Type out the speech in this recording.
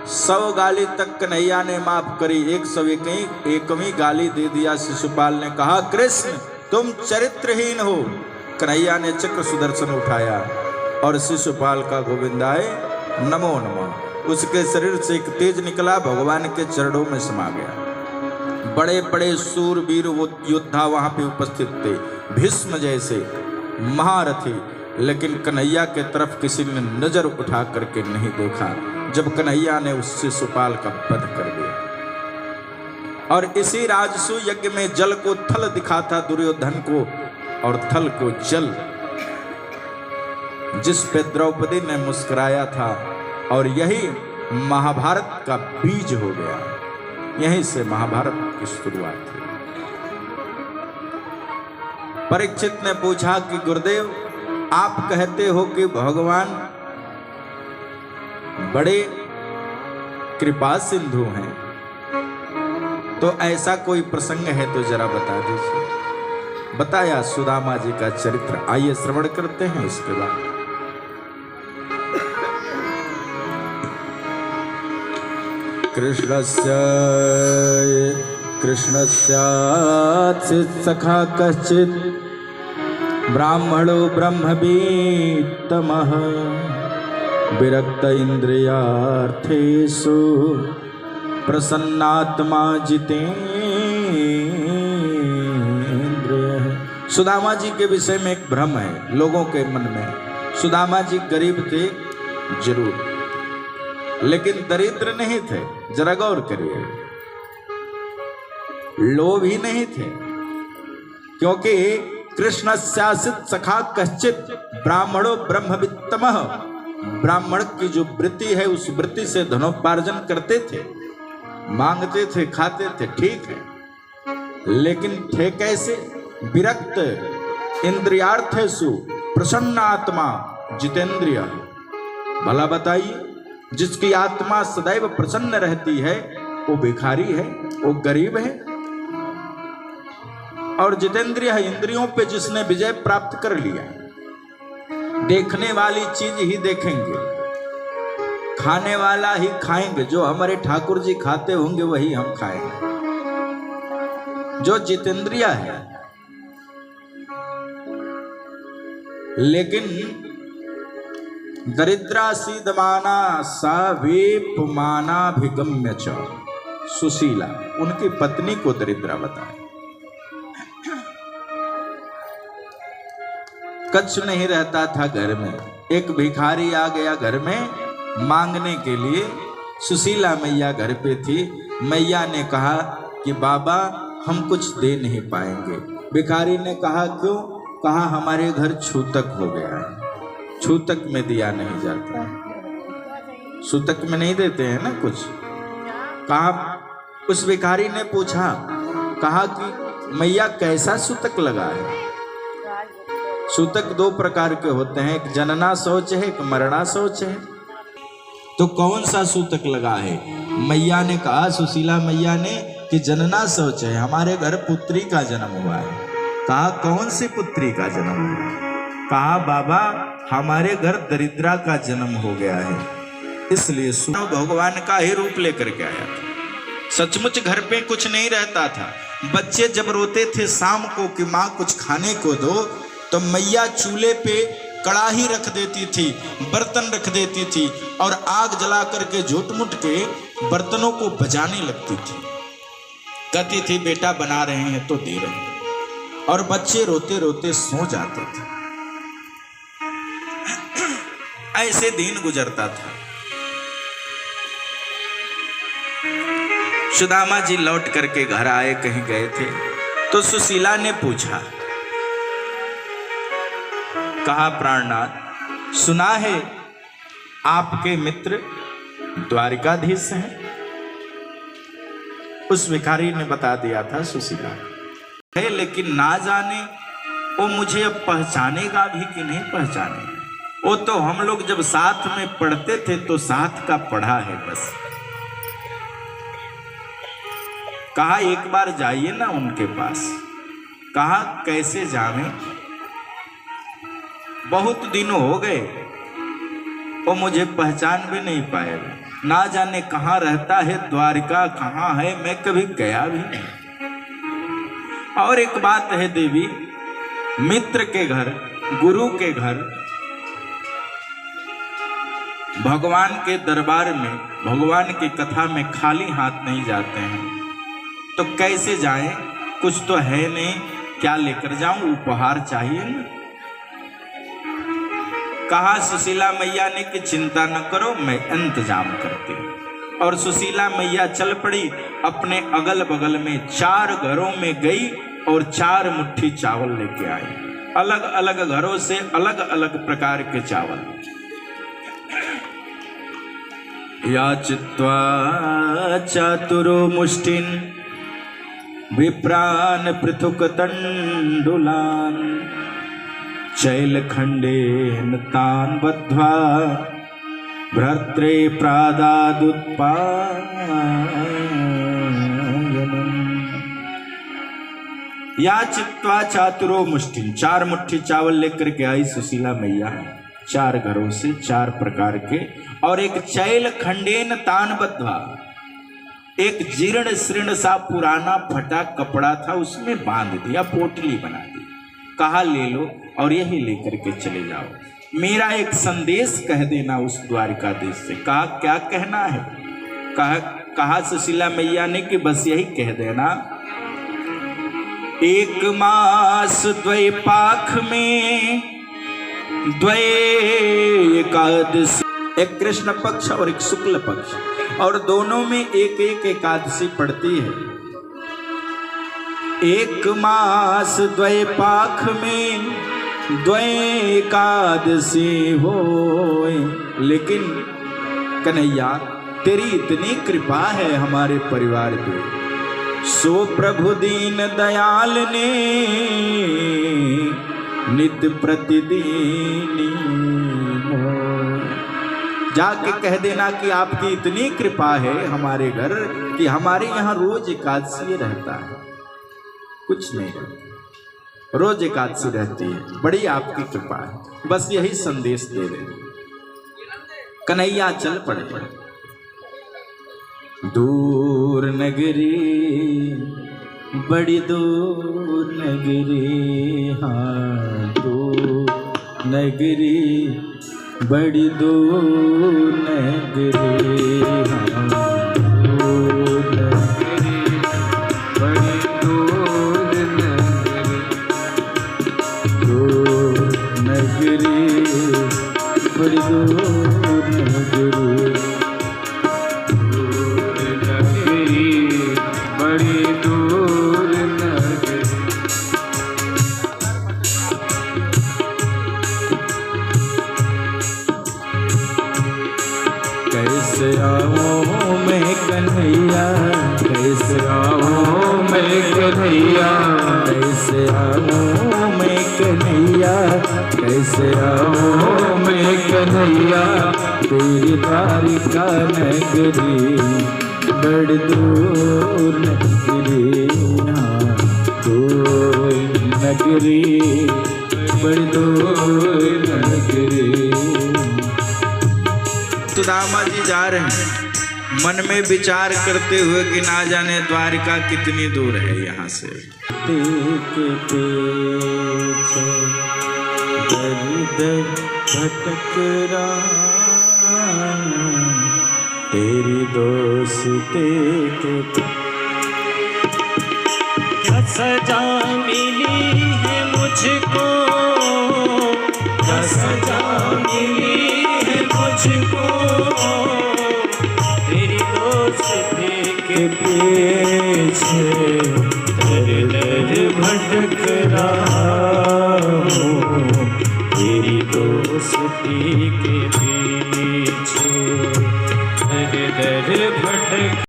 100 गाली तक कन्हैया ने माफ करी, 101वीं गाली दे दिया। शिशुपाल ने कहा, कृष्ण तुम चरित्रहीन हो। कन्हैया ने चक्र सुदर्शन उठाया और शिशुपाल का गोविंदाय नमो नमः। उसके शरीर से एक तेज निकला, भगवान के चरणों में समा गया। बड़े बड़े सूरवीर योद्धा वहां पे उपस्थित थे, भीष्म जैसे महारथी, लेकिन कन्हैया के तरफ किसी ने नजर उठा करके नहीं देखा जब कन्हैया ने उस शिशुपाल का वध कर दिया। और इसी राजसू यज्ञ में जल को थल दिखाता दुर्योधन को और थल को जल, जिस पे द्रौपदी ने मुस्कुराया था, और यही महाभारत का बीज हो गया। यहीं से महाभारत की शुरुआत हुई। परीक्षित ने पूछा कि गुरुदेव आप कहते हो कि भगवान बड़े कृपा सिंधु हैं, तो ऐसा कोई प्रसंग है तो जरा बता दीजिए। बताया सुदामा जी का चरित्र, आइए श्रवण करते हैं इसके बाद। कृष्णस्य सखा कश्चित् ब्राह्मणो ब्रह्मवीत्तमः विरक्त इंद्रियार्थेषु प्रसन्नात्मा जितेन्द्रियः। सुदामा जी के विषय में एक भ्रम है लोगों के मन में। सुदामा जी गरीब थे जरूर, लेकिन दरिद्र नहीं थे। जरा गौर करिए, लोभी नहीं थे, क्योंकि कृष्णस्यासित सखा कश्चित ब्राह्मणो ब्रह्मवित्तमः। ब्राह्मण की जो वृत्ति है उस वृत्ति से धनोपार्जन करते थे, मांगते थे, खाते थे, ठीक है, लेकिन थे कैसे? विरक्त इंद्रियार्थेषु प्रसन्न आत्मा जितेंद्रिय। भला बताइए, जिसकी आत्मा सदैव प्रसन्न रहती है वो भिखारी है, वो गरीब है। और जितेंद्रिय है, इंद्रियों पे जिसने विजय प्राप्त कर लिया। देखने वाली चीज ही देखेंगे, खाने वाला ही खाएंगे। जो हमारे ठाकुर जी खाते होंगे वही हम खाएंगे। जो जितेंद्रिय है, लेकिन दरिद्रासीदमाना सा वेपमानाभिगम्य च। सुशीला उनकी पत्नी को दरिद्रा बताए। कच्छ नहीं रहता था घर में, एक भिखारी आ गया घर में मांगने के लिए। सुशीला मैया घर पे थी। मैया ने कहा कि बाबा हम कुछ दे नहीं पाएंगे। भिखारी ने कहा क्यों? कहा हमारे घर छूतक हो गया है, छूतक में दिया नहीं जाता। सूतक में नहीं देते हैं ना कुछ। कहा, उस भिखारी ने पूछा, कहा कि मैया कैसा सूतक लगा है? सूतक 2 प्रकार के होते हैं, एक जनना शौच है, एक मरना शौच है। तो कौन सा सूतक लगा है? मैया ने कहा, सुशीला मैया ने, कि जनना शौच है, हमारे घर पुत्री का जन्म हुआ है। कहा कौन सी पुत्री का जन्म हुआ? कहा बाबा हमारे घर दरिद्रा का जन्म हो गया है, इसलिए भगवान का ही रूप लेकर के आया था। सचमुच घर पे कुछ नहीं रहता था। बच्चे जब रोते थे शाम को कि माँ कुछ खाने को दो, तो मैया चूल्हे पे कड़ाही रख देती थी, बर्तन रख देती थी, और आग जला करके झूठ-मूठ के बर्तनों को बजाने लगती थी। कहती थी बेटा बना रहे हैं तो दे रहे हैं, और बच्चे रोते रोते सो जाते थे। ऐसे दिन गुजरता था। सुदामा जी लौट करके घर आए, कहीं गए थे, तो सुशीला ने पूछा, कहा प्राणनाथ सुना है आपके मित्र द्वारिकाधीश हैं। उस भिखारी ने बता दिया था सुशीला है, लेकिन ना जाने वो मुझे अब पहचानेगा भी कि नहीं पहचानेगा। वो तो हम लोग जब साथ में पढ़ते थे तो साथ का पढ़ा है बस। कहा एक बार जाइए ना उनके पास। कहा कैसे जावें, बहुत दिन हो गए। वो मुझे पहचान भी नहीं पाएगा। ना जाने कहाँ रहता है, द्वारिका कहाँ है, मैं कभी गया भी नहीं। और एक बात है देवी, मित्र के घर, गुरु के घर, भगवान के दरबार में, भगवान की कथा में खाली हाथ नहीं जाते हैं। तो कैसे जाएं? कुछ तो है नहीं, क्या लेकर जाऊं? उपहार चाहिए ना। कहा सुशीला मैया ने कि चिंता न करो, मैं इंतजाम करती हूं। और सुशीला मैया चल पड़ी, अपने अगल बगल में 4 घरों में गई और 4 मुट्ठी चावल लेके आई। अलग अलग घरों से अलग अलग प्रकार के चावल। याचित्वा चातुरो मुष्टिन विप्रान पृथुक तंडुलान शैलखंडेन तान बद्ध्वा भर्त्रे प्रादादुत्पायनम्। याचित्वा चातुरो मुष्टिन, 4 मुट्ठी चावल लेकर के आई सुशीला मैया 4 घरों से 4 प्रकार के। और एक चैल खंडेन तान बद्ध्वा, एक जीर्ण शीर्ण सा पुराना फटा कपड़ा था, उसमें बांध दिया, पोटली बना दी। कहा ले लो और यही लेकर के चले जाओ। मेरा एक संदेश कह देना उस द्वारिकाधीश से। कहा क्या कहना है? कहा सुशीला मैया ने कि बस यही कह देना, 1 मास द्वैपाख में द्वै एकादशी, एक कृष्ण पक्ष और एक शुक्ल पक्ष, और दोनों में एक एक एकादशी पड़ती है। 1 मास द्वैपाख में द्वै एकादशी होए। लेकिन कन्हैया तेरी इतनी कृपा है हमारे परिवार पे, सो प्रभु दीन दयाल ने नित्य प्रतिदिन जाके कह देना कि आपकी इतनी कृपा है हमारे घर कि हमारे यहाँ रोज एकादशी रहता है। कुछ नहीं रहता, रोज एकादशी रहती है, बड़ी आपकी कृपा है। बस यही संदेश दे दे। कन्हैया चल पड़े। दूर नगरी, बड़ी दूर नगरी, हाँ दूर नगरी, बड़ी दूर नगरी, हाँ दूर नगरी, बड़ी दूर नगरी, दूर नगरी, बड़ी दूर नगरी, दूर नगरी, बड़ी दूर नगरी। कैसे आऊं मैं कन्हैया, कैसे आऊं मैं कन्हैया, कैसे आऊं मैं कन्हैया, कैसे आऊं मैं कन्हैया, तेरी द्वारिका नगरी, बड़ी दूर नगरी, हाँ दूर नगरी, बड़ी दूर नगरी। सुदामा जी जा रहे हैं मन में विचार करते हुए कि ना जाने द्वारिका कितनी दूर है यहाँ से। भटक रहा तेरी दोस्ती के, क्या सजा मिली है मुझको, क्या सजा मिली है मुझको, तेरी दोस्ती के पीछे दर दर भटक रहा हूँ, तेरी दोस्ती के पीछे दर दर भटक